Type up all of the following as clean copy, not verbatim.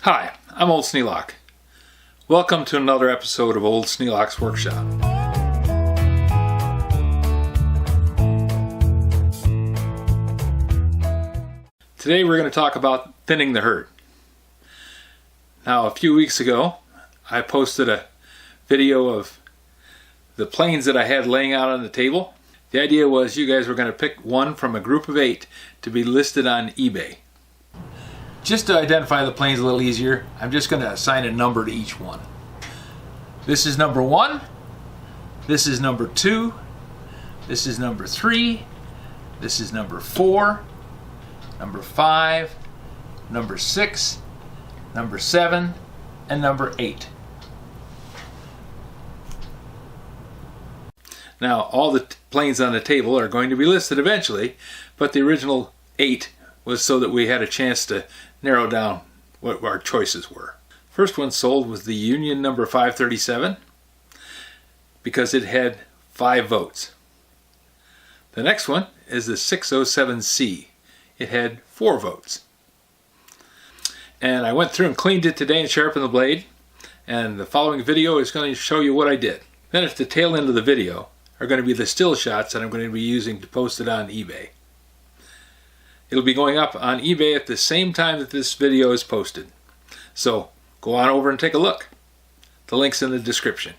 Hi, I'm Old Sneelock. Welcome to another episode of Old Sneelock's Workshop. Today we're going to talk about thinning the herd. Now, a few weeks ago, I posted a video of the planes that I had laying out on the table. The idea was you guys were going to pick one from a group of 8 to be listed on eBay. Just to identify the planes a little easier, I'm just going to assign a number to each one. This is number 1, this is number 2, this is number 3, this is number 4, number 5, number 6, number 7, and number 8. Now, all the planes on the table are going to be listed eventually, but the original 8 was so that we had a chance to narrow down what our choices were. First one sold was the Union number 537 because it had 5 votes. The next one is the 607C. It had 4 votes. And I went through and cleaned it today and sharpened the blade, and the following video is going to show you what I did. Then at the tail end of the video are going to be the still shots that I'm going to be using to post it on eBay. It'll be going up on eBay at the same time that this video is posted. So go on over and take a look. The link's in the description.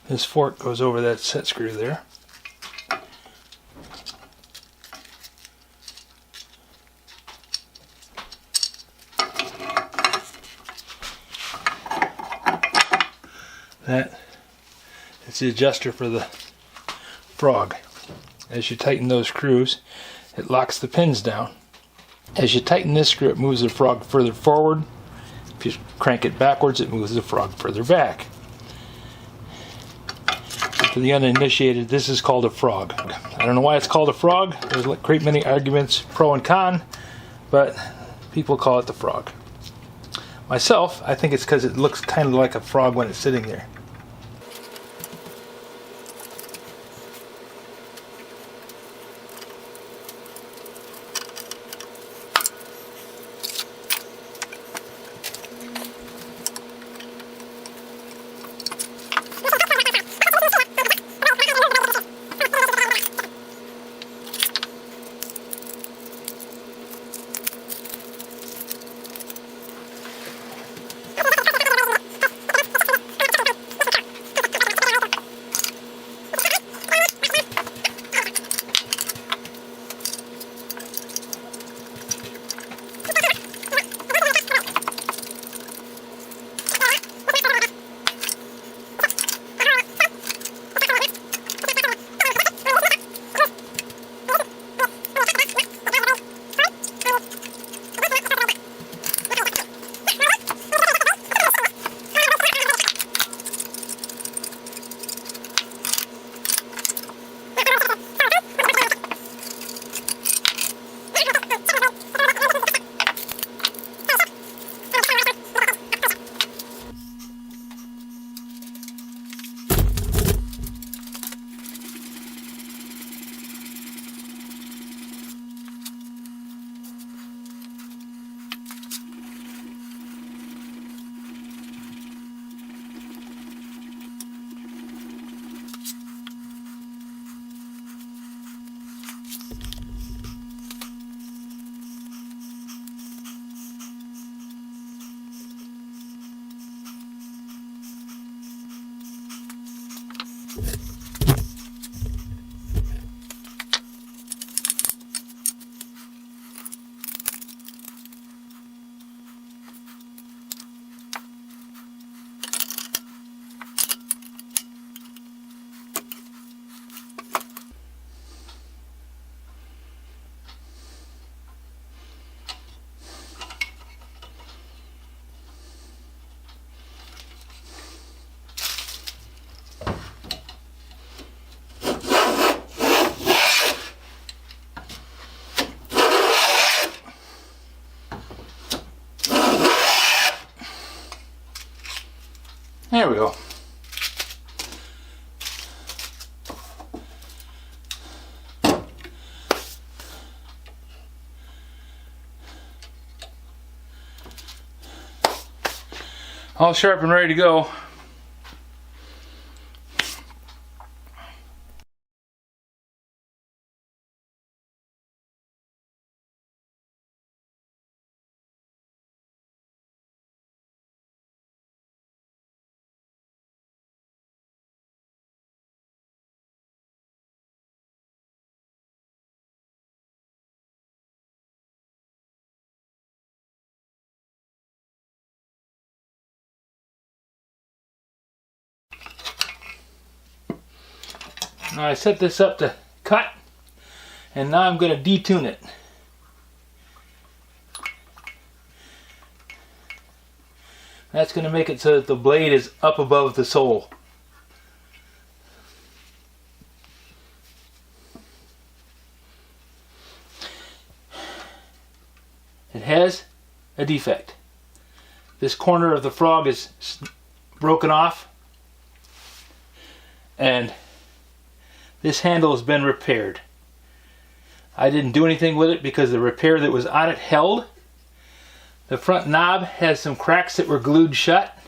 This fork goes over that set screw there. That it's the adjuster for the frog. As you tighten those screws, it locks the pins down. As you tighten this screw, it moves the frog further forward. If you crank it backwards, it moves the frog further back. For the uninitiated, this is called a frog. I don't know why it's called a frog. There's a great many arguments, pro and con, but people call it the frog. Myself, I think it's because it looks kind of like a frog when it's sitting there. There we go. All sharp and ready to go. Now I set this up to cut, and now I'm going to detune it. That's going to make it so that the blade is up above the sole. It has a defect. This corner of the frog is broken off, and this handle has been repaired. I didn't do anything with it because the repair that was on it held. The front knob has some cracks that were glued shut.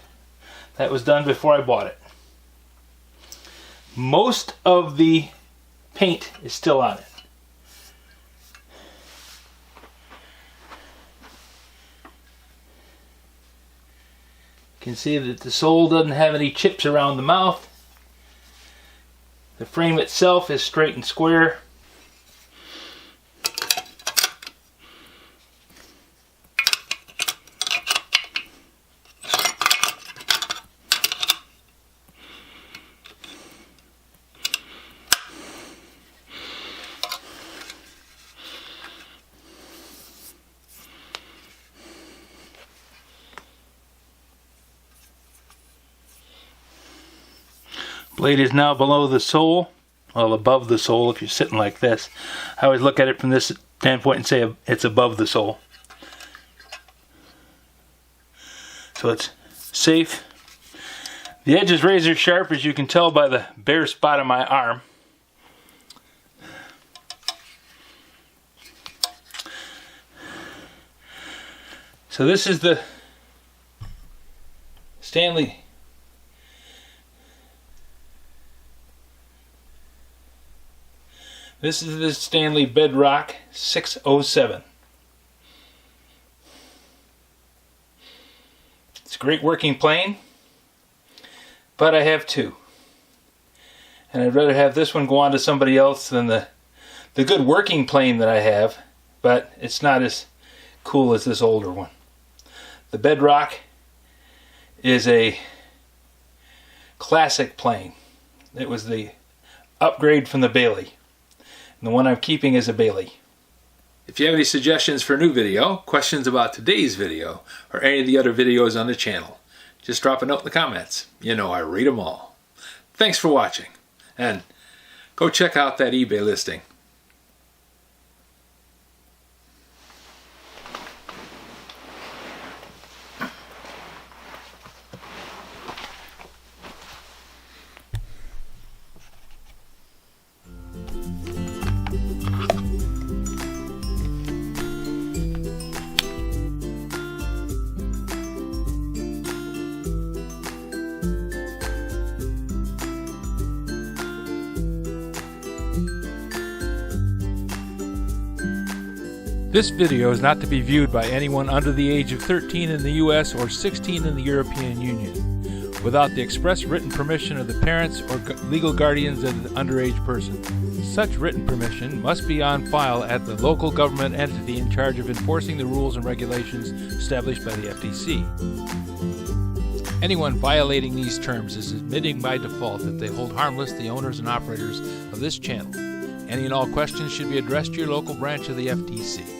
That was done before I bought it. Most of the paint is still on it. You can see that the sole doesn't have any chips around the mouth. The frame itself is straight and square. Blade is now below the sole, well, above the sole if you're sitting like this. I always look at it from this standpoint and say it's above the sole. So it's safe. The edge is razor sharp, as you can tell by the bare spot on my arm. So this is the Stanley Bed Rock 607. It's a great working plane, but I have two. And I'd rather have this one go on to somebody else than the good working plane that I have, but it's not as cool as this older one. The Bedrock is a classic plane. It was the upgrade from the Bailey. And the one I'm keeping is a Bailey. If you have any suggestions for a new video, questions about today's video, or any of the other videos on the channel, just drop a note in the comments. You know I read them all. Thanks for watching, and go check out that eBay listing. This video is not to be viewed by anyone under the age of 13 in the US or 16 in the European Union, without the express written permission of the parents or legal guardians of the underage person. Such written permission must be on file at the local government entity in charge of enforcing the rules and regulations established by the FTC. Anyone violating these terms is admitting by default that they hold harmless the owners and operators of this channel. Any and all questions should be addressed to your local branch of the FTC.